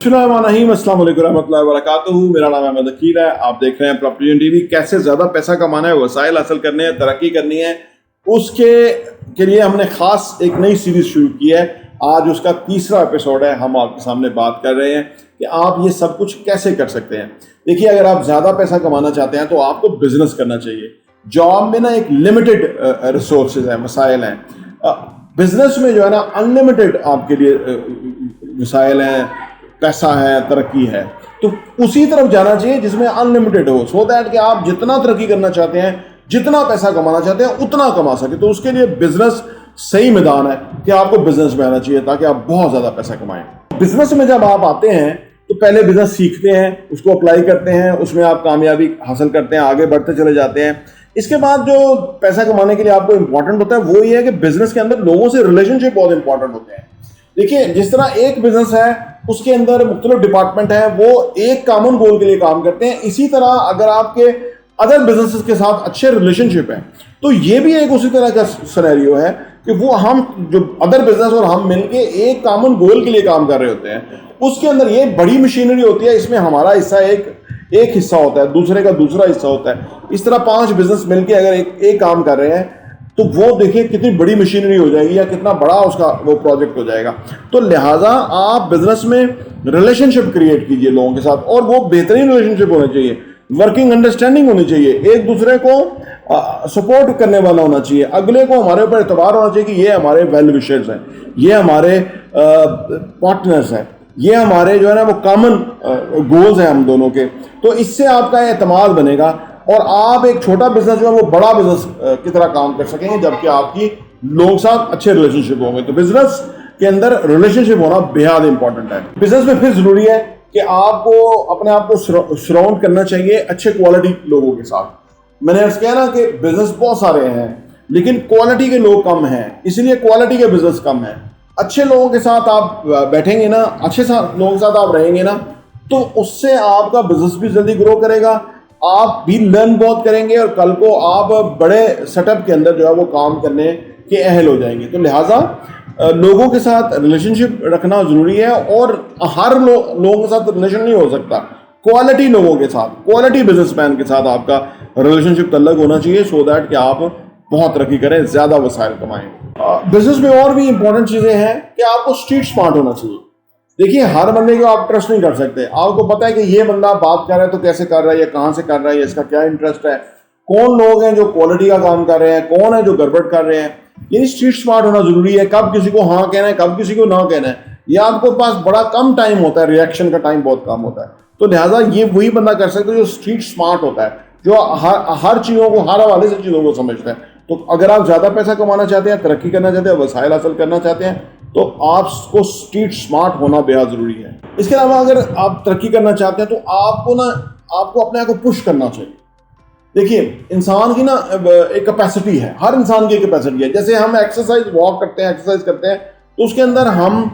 अस्सलाम वालेकुम रहमतुल्लाहि व बरकातुहू। मेरा नाम अहमद अकील है। आप देख रहे हैं प्रॉपर्टी टीवी। कैसे ज़्यादा पैसा कमाना है, वसाइल हासिल करने हैं, तरक्की करनी है, उसके के लिए हमने ख़ास एक नई सीरीज़ शुरू की है। आज उसका तीसरा एपिसोड है। हम आपके सामने बात कर रहे हैं कि आप ये सब कुछ कैसे कर सकते हैं। देखिए, अगर आप ज़्यादा पैसा कमाना चाहते हैं तो आपको बिजनेस करना चाहिए। जॉब में ना एक लिमिटेड रिसोर्सेज हैं, वसाइल हैं। बिजनेस में जो है ना अनलिमिटेड आपके लिए वसाइल हैं, पैसा है, तरक्की है। तो उसी तरफ जाना चाहिए जिसमें अनलिमिटेड हो, सो दैट कि आप जितना तरक्की करना चाहते हैं, जितना पैसा कमाना चाहते हैं, उतना कमा सके। तो उसके लिए बिजनेस सही मैदान है कि आपको बिजनेस में आना चाहिए ताकि आप बहुत ज़्यादा पैसा कमाएं। बिजनेस में जब आप आते हैं तो पहले बिजनेस सीखते हैं, उसको अप्लाई करते हैं, उसमें आप कामयाबी हासिल करते हैं, आगे बढ़ते चले जाते हैं। इसके बाद जो पैसा कमाने के लिए आपको इंपॉर्टेंट होता है वो ये है कि बिजनेस के अंदर लोगों से रिलेशनशिप बहुत इंपॉर्टेंट होते हैं। देखिए, जिस तरह एक बिजनेस है उसके अंदर मुख्तलिफ डिपार्टमेंट है, वो एक कॉमन गोल के लिए काम करते हैं। इसी तरह अगर आपके अदर बिजनेसेस के साथ अच्छे रिलेशनशिप है तो ये भी एक उसी तरह का सिनेरियो है कि वो हम जो अदर बिजनेस और हम मिलके एक कॉमन गोल के लिए काम कर रहे होते हैं। उसके अंदर ये बड़ी मशीनरी होती है, इसमें हमारा हिस्सा एक हिस्सा होता है, दूसरे का दूसरा हिस्सा होता है। इस तरह 5 बिजनेस मिलके अगर एक काम कर रहे हैं तो वो देखिए कितनी बड़ी मशीनरी हो जाएगी या कितना बड़ा उसका वो प्रोजेक्ट हो जाएगा। तो लिहाजा आप बिजनेस में रिलेशनशिप क्रिएट कीजिए लोगों के साथ, और वो बेहतरीन रिलेशनशिप होना चाहिए, वर्किंग अंडरस्टैंडिंग होनी चाहिए, एक दूसरे को सपोर्ट करने वाला होना चाहिए, अगले को हमारे ऊपर एतबार होना चाहिए कि ये हमारे वेल विशर्स हैं, ये हमारे पार्टनर्स हैं, ये हमारे जो है ना वो कॉमन गोल्स हैं हम दोनों के। तो इससे आपका एतमाद बनेगा और आप एक छोटा बिजनेस जो है वो बड़ा बिजनेस की तरह काम कर सकेंगे, जबकि आपकी लोगों के साथ अच्छे रिलेशनशिप होंगे। तो बिजनेस के अंदर रिलेशनशिप होना बेहद इंपॉर्टेंट है। बिजनेस में फिर जरूरी है कि आपको अपने आप को सराउंड करना चाहिए अच्छे क्वालिटी लोगों के साथ। मैंने अर्ज किया ना कि बिजनेस बहुत सारे हैं लेकिन क्वालिटी के लोग कम हैं, इसलिए क्वालिटी के बिजनेस कम है। अच्छे लोगों के साथ आप बैठेंगे ना, अच्छे लोगों के साथ आप रहेंगे ना, तो उससे आपका बिजनेस भी जल्दी ग्रो करेगा, आप भी लर्न बहुत करेंगे और कल को आप बड़े सेटअप के अंदर जो है वो काम करने के अहल हो जाएंगे। तो लिहाजा लोगों के साथ रिलेशनशिप रखना ज़रूरी है, और हर लोगों के साथ रिलेशन नहीं हो सकता। क्वालिटी लोगों के साथ, क्वालिटी बिजनेसमैन के साथ आपका रिलेशनशिप तल्लक होना चाहिए, सो दैट कि आप बहुत तरक्की करें, ज़्यादा वसाइल कमाएं। बिजनेस में और भी इंपॉर्टेंट चीज़ें हैं कि आपको स्ट्रीट स्मार्ट होना चाहिए। देखिए, हर बंदे को आप ट्रस्ट नहीं कर सकते। आपको पता है कि ये बंदा बात कर रहा है तो कैसे कर रहा है, या कहाँ से कर रहा है, इसका क्या इंटरेस्ट है, कौन लोग हैं जो क्वालिटी का काम कर रहे हैं, कौन है जो गड़बड़ कर रहे हैं। यानी स्ट्रीट स्मार्ट होना जरूरी है। कब किसी को हाँ कहना है, कब किसी को ना कहना है, या आपको पास बड़ा कम टाइम होता है, रिएक्शन का टाइम बहुत कम होता है। तो लिहाजा ये वही बंदा कर सकता है जो स्ट्रीट स्मार्ट होता है, जो हर चीज़ों को, हर हवाले से चीज़ों को समझता है। तो अगर आप ज़्यादा पैसा कमाना चाहते हैं, तरक्की करना चाहते हैं, वसाइल हासिल करना चाहते हैं, तो आपको स्ट्रीट स्मार्ट होना बेहद ज़रूरी है। इसके अलावा अगर आप तरक्की करना चाहते हैं तो आपको अपने आप को पुश करना चाहिए। देखिए, इंसान की ना एक कैपेसिटी है, हर इंसान की एक कैपेसिटी है। जैसे हम एक्सरसाइज वॉक करते हैं, एक्सरसाइज करते हैं, तो उसके अंदर हम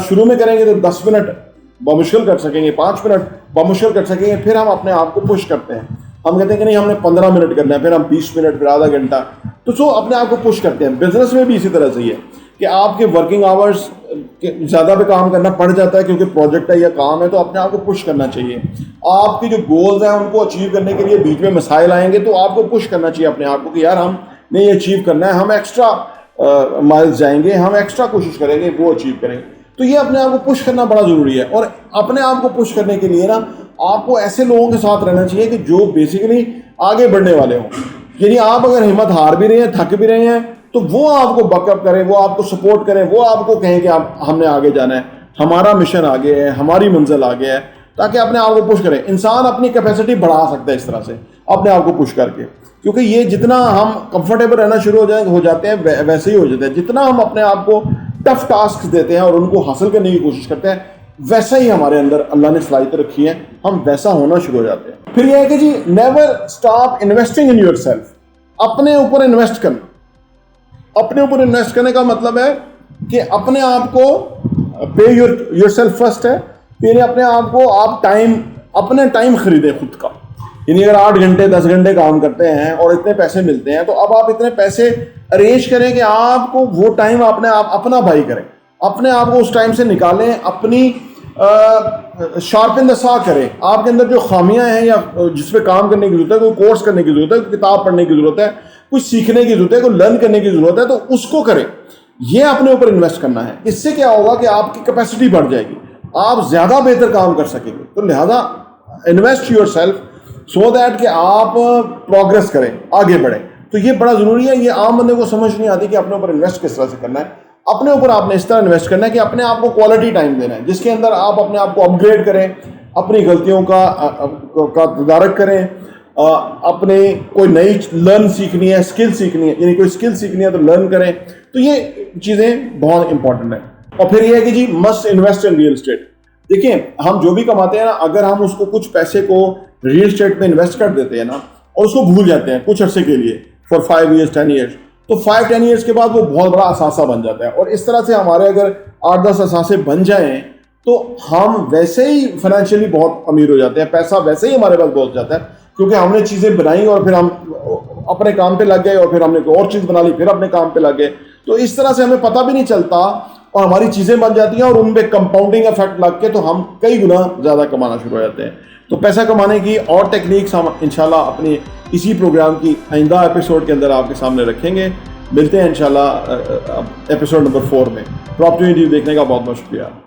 शुरू में करेंगे तो 10 मिनट बामुश्किल कर सकेंगे, 5 मिनट बामुश्किल कर सकेंगे, फिर हम अपने आप को पुश करते हैं। हम कहते हैं कि नहीं, हमने 15 मिनट करना है, फिर हम 20 मिनट, फिर आधा घंटा, तो अपने आप को पुश करते हैं। बिजनेस में भी इसी तरह से ही है कि आपके वर्किंग आवर्स ज़्यादा पे काम करना पड़ जाता है क्योंकि प्रोजेक्ट है या काम है, तो अपने आप को पुश करना चाहिए। आपकी जो गोल्स हैं उनको अचीव करने के लिए बीच में मसाइल आएंगे, तो आपको पुश करना चाहिए अपने आप को कि यार हमने ये अचीव करना है, हम एक्स्ट्रा माइल्स जाएंगे, हम एक्स्ट्रा कोशिश करेंगे, वो अचीव करेंगे। तो ये अपने आप को पुश करना बड़ा ज़रूरी है। और अपने आप को पुश करने के लिए ना आपको ऐसे लोगों के साथ रहना चाहिए कि जो बेसिकली आगे बढ़ने वाले हों। यानी आप अगर हिम्मत हार भी रहे हैं, थक भी रहे हैं, तो वो आपको बकअप करें, वो आपको सपोर्ट करें, वो आपको कहें कि हमने आगे जाना है, हमारा मिशन आगे है, हमारी मंजिल आगे है, ताकि अपने आप को पुश करें। इंसान अपनी कैपेसिटी बढ़ा सकता है इस तरह से अपने आप को पुश करके, क्योंकि ये जितना हम कंफर्टेबल रहना शुरू हो जाते हैं वैसे ही हो जाते हैं। जितना हम अपने आप को टफ टास्क देते हैं और उनको हासिल करने की कोशिश करते हैं, वैसा ही हमारे अंदर अल्लाह ने सलाहियत रखी है, हम वैसा होना शुरू हो जाते हैं। फिर यह है कि जी, never stop investing in yourself. अपने ऊपर इन्वेस्ट करना, अपने ऊपर इन्वेस्ट करने का मतलब है कि अपने आप को पे योरसेल्फ फर्स्ट है। फिर अपने आप को आप अपने टाइम खरीदें खुद का। यानी अगर 8 घंटे 10 घंटे काम करते हैं और इतने पैसे मिलते हैं, तो अब आप इतने पैसे अरेंज करें कि आपको वो टाइम अपना बाई करें, अपने आप को उस टाइम से निकालें, अपनी شارپن دا سا کریں. آپ کے اندر جو خامیاں ہیں یا جس پہ کام کرنے کی ضرورت ہے, کوئی کورس کرنے کی ضرورت ہے, کوئی کتاب پڑھنے کی ضرورت ہے, کچھ سیکھنے کی ضرورت ہے, کوئی لرن کرنے کی ضرورت ہے, تو اس کو کریں. یہ اپنے اوپر انویسٹ کرنا ہے. اس سے کیا ہوگا کہ آپ کی کیپیسٹی بڑھ جائے گی, آپ زیادہ بہتر کام کر سکیں گے. تو لہذا invest your self so that کہ آپ پروگرس کریں, آگے بڑھیں. تو یہ بڑا ضروری ہے. یہ عام بندے کو سمجھ نہیں آتی کہ اپنے اوپر انویسٹ کس طرح سے کرنا ہے. اپنے اوپر آپ نے اس طرح انویسٹ کرنا ہے کہ اپنے آپ کو کوالٹی ٹائم دینا ہے, جس کے اندر آپ اپنے آپ کو اپ گریڈ کریں, اپنی غلطیوں کا تدارک کریں, اپنے کوئی نئی لرن سیکھنی ہے, اسکل سیکھنی ہے, یعنی کوئی اسکل سیکھنی ہے تو لرن کریں. تو یہ چیزیں بہت امپورٹنٹ ہیں. اور پھر یہ ہے کہ جی must invest in real estate. دیکھیں ہم جو بھی کماتے ہیں نا, اگر ہم اس کو کچھ پیسے کو ریئل اسٹیٹ میں انویسٹ کر دیتے ہیں نا, اور اس کو بھول جاتے ہیں کچھ عرصے کے لیے فار 5 years 10 years, تو 5-10 years کے بعد وہ بہت بڑا اثاثہ بن جاتا ہے. اور اس طرح سے ہمارے اگر 8-10 اثاثے بن جائیں تو ہم ویسے ہی فائنینشلی بہت امیر ہو جاتے ہیں, پیسہ ویسے ہی ہمارے پاس پہنچ جاتا ہے, کیونکہ ہم نے چیزیں بنائیں اور پھر ہم اپنے کام پہ لگ گئے, اور پھر ہم نے کوئی اور چیز بنا لی, پھر اپنے کام پہ لگ گئے. تو اس طرح سے ہمیں پتہ بھی نہیں چلتا اور ہماری چیزیں بن جاتی ہیں, اور ان پہ کمپاؤنڈنگ افیکٹ لگ کے تو ہم کئی گنا زیادہ کمانا شروع ہو جاتے ہیں. تو پیسہ کمانے کی اور ٹیکنیکس ہم انشاءاللہ اپنی اسی پروگرام کی آئندہ ایپیسوڈ کے اندر آپ کے سامنے رکھیں گے. ملتے ہیں انشاءاللہ ایپیسوڈ نمبر 4 میں. پراپرٹی دیکھنے کا بہت بہت شکریہ.